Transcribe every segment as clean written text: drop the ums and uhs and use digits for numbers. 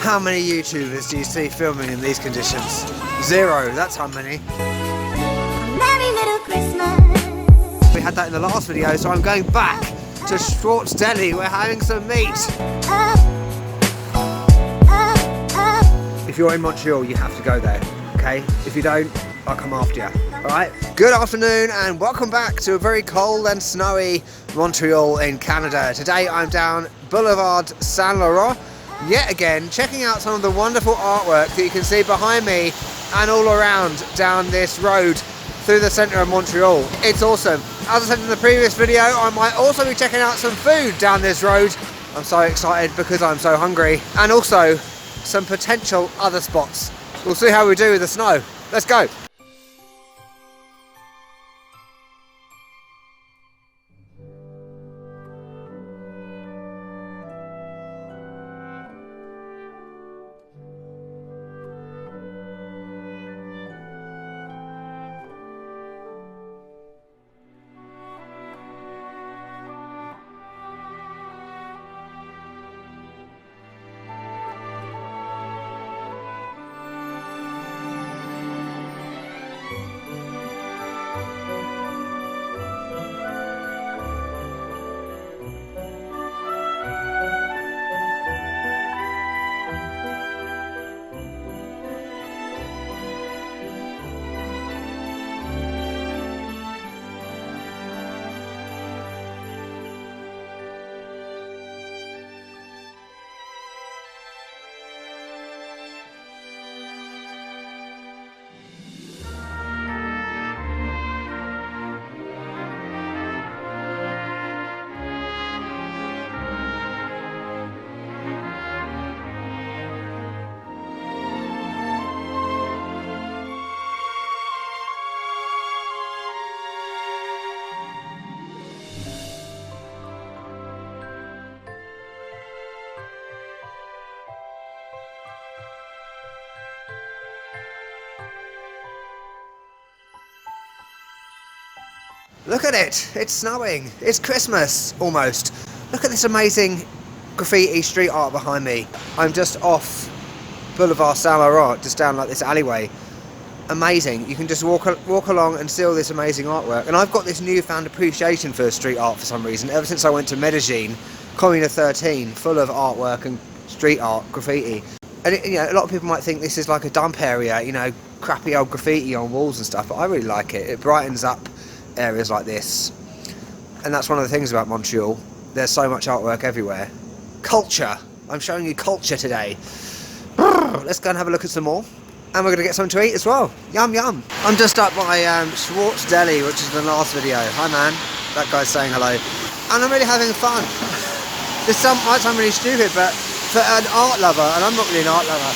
How many YouTubers do you see filming in these conditions? Zero, that's how many. Merry little Christmas. We had that in the last video, so I'm going back to SCHWARTZ'S Deli. We're having some meat. If you're in Montreal, you have to go there, okay? If you don't, I'll come after you, alright? Good afternoon and welcome back to a very cold and snowy Montreal in Canada. Today I'm down Boulevard Saint Laurent, yet again, checking out some of the wonderful artwork that you can see behind me and all around down this road through the centre of Montreal. It's awesome. As I said in the previous video, I might also be checking out some food down this road. I'm so excited because I'm so hungry. And also some potential other spots. We'll see how we do with the snow. Let's go. Look at it, it's snowing, it's Christmas, almost. Look at this amazing graffiti street art behind me. I'm just off Boulevard Saint Laurent, just down like this alleyway. Amazing, you can just walk along and see all this amazing artwork. And I've got this newfound appreciation for street art for some reason, ever since I went to Medellin, Commune 13, full of artwork and street art, graffiti. And you know, a lot of people might think this is like a dump area, you know, crappy old graffiti on walls and stuff, but I really like it. It brightens up areas like this, and that's one of the things about Montreal. There's so much artwork everywhere. Culture. I'm showing you culture today. Let's go and have a look at some more, and we're going to get something to eat as well. Yum yum. I'm just up by SCHWARTZ'S Deli, which is the last video. Hi man, that guy's saying hello, and I'm really having fun. This might sound really stupid, but for an art lover, and I'm not really an art lover,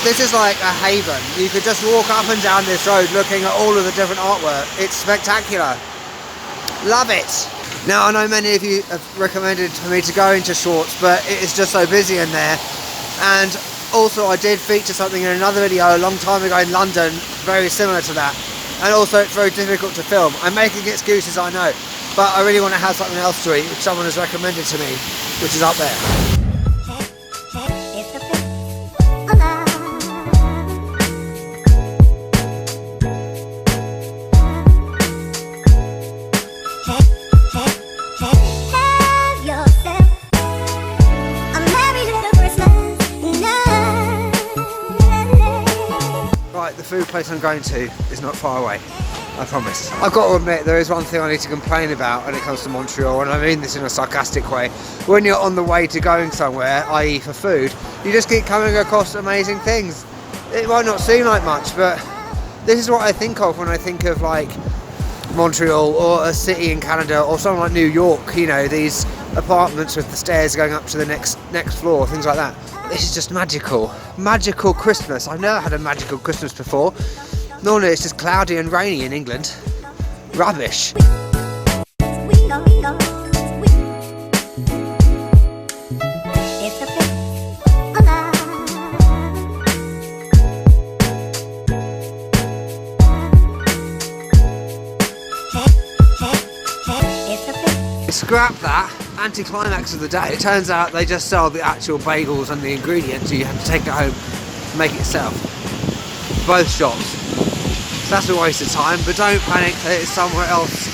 this is like a haven. You could just walk up and down this road looking at all of the different artwork. It's spectacular. Love it. Now, I know many of you have recommended for me to go into SCHWARTZ'S, but it is just so busy in there. And also, I did feature something in another video a long time ago in London, very similar to that. And also, it's very difficult to film. I'm making excuses, I know, but I really want to have something else to eat, which someone has recommended to me, which is up there. The food place I'm going to is not far away, I promise. I've got to admit, there is one thing I need to complain about when it comes to Montreal, and I mean this in a sarcastic way. When you're on the way to going somewhere, i.e. for food, you just keep coming across amazing things. It might not seem like much, but this is what I think of when I think of like Montreal or a city in Canada or something like New York, you know, these apartments with the stairs going up to the next floor, things like that. This is just magical. Magical Christmas. I've never had a magical Christmas before. Normally it's just cloudy and rainy in England. Rubbish. Scrap that. anticlimax of the day. It turns out they just sell the actual bagels and the ingredients, so you have to take it home and make it yourself. Both shops. So that's a waste of time, but don't panic, it's somewhere else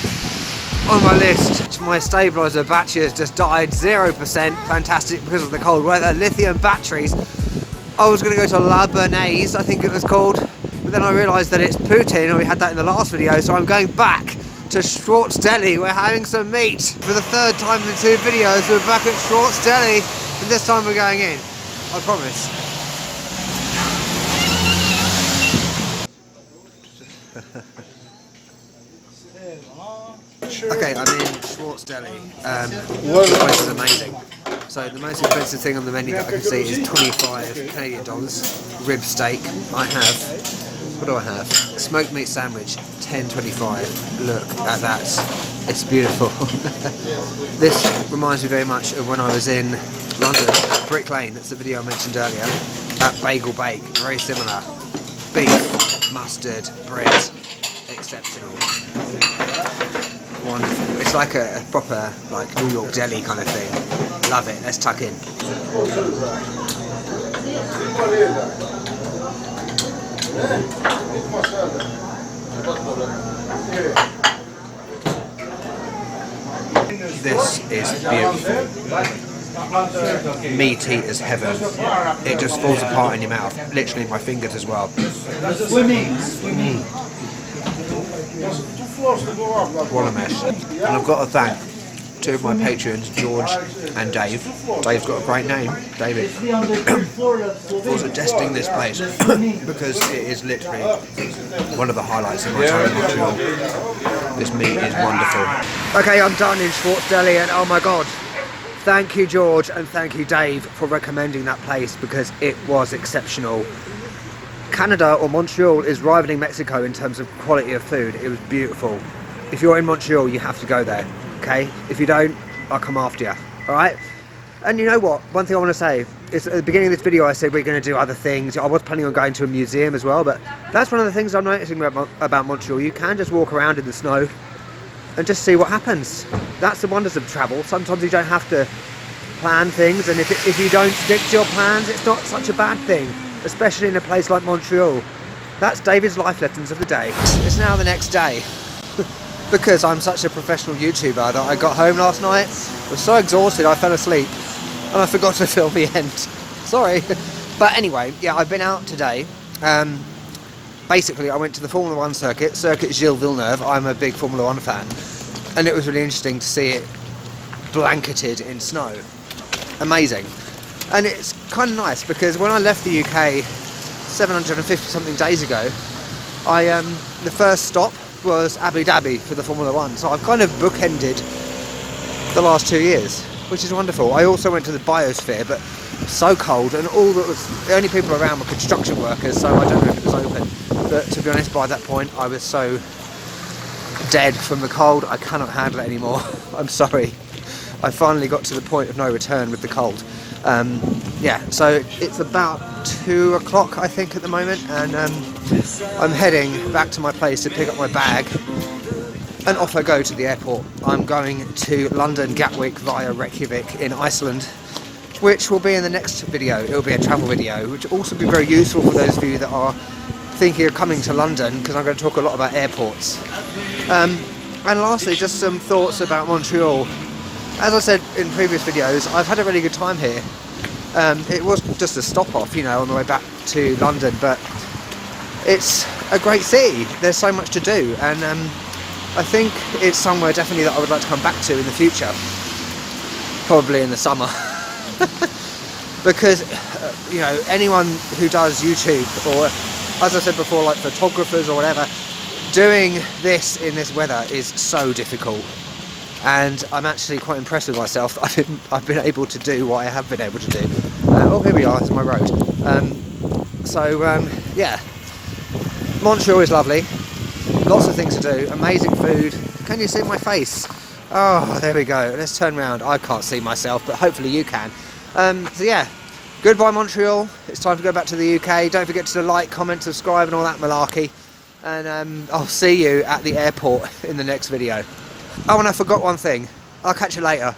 on my list. My stabiliser battery has just died, 0%, fantastic because of the cold weather. Lithium batteries. I was going to go to La Bernaise, I think it was called, but then I realised that it's Putin, and we had that in the last video, so I'm going back to SCHWARTZ'S Deli. We're having some meat. For the third time in 2 videos, we're back at SCHWARTZ'S Deli, and this time we're going in. I promise. Okay, I'm in SCHWARTZ'S Deli. This place is amazing. So the most expensive thing on the menu that I can see is 25 Canadian dollars. Rib steak. I have, what do I have? Smoked meat sandwich, 10.25. Look at that. It's beautiful. This reminds me very much of when I was in London, at Brick Lane. That's the video I mentioned earlier. At Bagel Bake, very similar. Beef, mustard, bread, exceptional. Wonderful. It's like a proper, like, New York deli kind of thing. Love it. Let's tuck in. This is beautiful. Meaty as heaven. It just falls apart in your mouth. Literally my fingers as well. What a mess. And I've got to thank 2 of my patrons, George and Dave. Dave's got a great name, David, for suggesting this place because it is literally one of the highlights of my time in Montreal. This meat is wonderful. Okay, I'm done in SCHWARTZ'S Deli, and oh my god, thank you George and thank you Dave for recommending that place because it was exceptional. Canada or Montreal is rivaling Mexico in terms of quality of food. It was beautiful. If you're in Montreal, you have to go there. Okay, if you don't, I'll come after you. All right. And you know what? One thing I want to say is at the beginning of this video, I said we're going to do other things. I was planning on going to a museum as well, but that's one of the things I'm noticing about Montreal. You can just walk around in the snow and just see what happens. That's the wonders of travel. Sometimes you don't have to plan things, and if you don't stick to your plans, it's not such a bad thing, especially in a place like Montreal. That's David's life lessons of the day. It's now the next day. Because I'm such a professional YouTuber that I got home last night, was so exhausted I fell asleep and I forgot to film the end. Sorry. But anyway, yeah, I've been out today. Basically, I went to the Formula 1 circuit, Circuit Gilles Villeneuve. I'm a big Formula 1 fan. And it was really interesting to see it blanketed in snow. Amazing. And it's kind of nice because when I left the UK 750 something days ago, the first stop was Abu Dhabi for the Formula 1, so I've kind of bookended the last 2 years, which is wonderful. I also went to the biosphere, but so cold, and the only people around were construction workers, so I don't know if it was open. But to be honest, by that point I was so dead from the cold, I cannot handle it anymore. I'm sorry. I finally got to the point of no return with the cold. Yeah, so it's about 2 o'clock I think at the moment, and I'm heading back to my place to pick up my bag and off I go to the airport. I'm going to London Gatwick via Reykjavik in Iceland, which will be in the next video. It will be a travel video, which will also be very useful for those of you that are thinking of coming to London, because I'm going to talk a lot about airports. And lastly, just some thoughts about Montreal. As I said in previous videos, I've had a really good time here. It was just a stop off, you know, on the way back to London, but it's a great city. There's so much to do, and I think it's somewhere definitely that I would like to come back to in the future, probably in the summer. Because you know, anyone who does YouTube, or as I said before, like photographers or whatever, doing this in this weather is so difficult. And I'm actually quite impressed with myself that I've been able to do what I have been able to do. Oh, here we are, it's my road. Yeah, Montreal is lovely, lots of things to do, amazing food. Can you see my face? Oh, there we go, let's turn around. I can't see myself, but hopefully you can. So yeah, goodbye Montreal, it's time to go back to the UK. Don't forget to like, comment, subscribe and all that malarkey. And I'll see you at the airport in the next video. Oh, and I forgot one thing. I'll catch you later.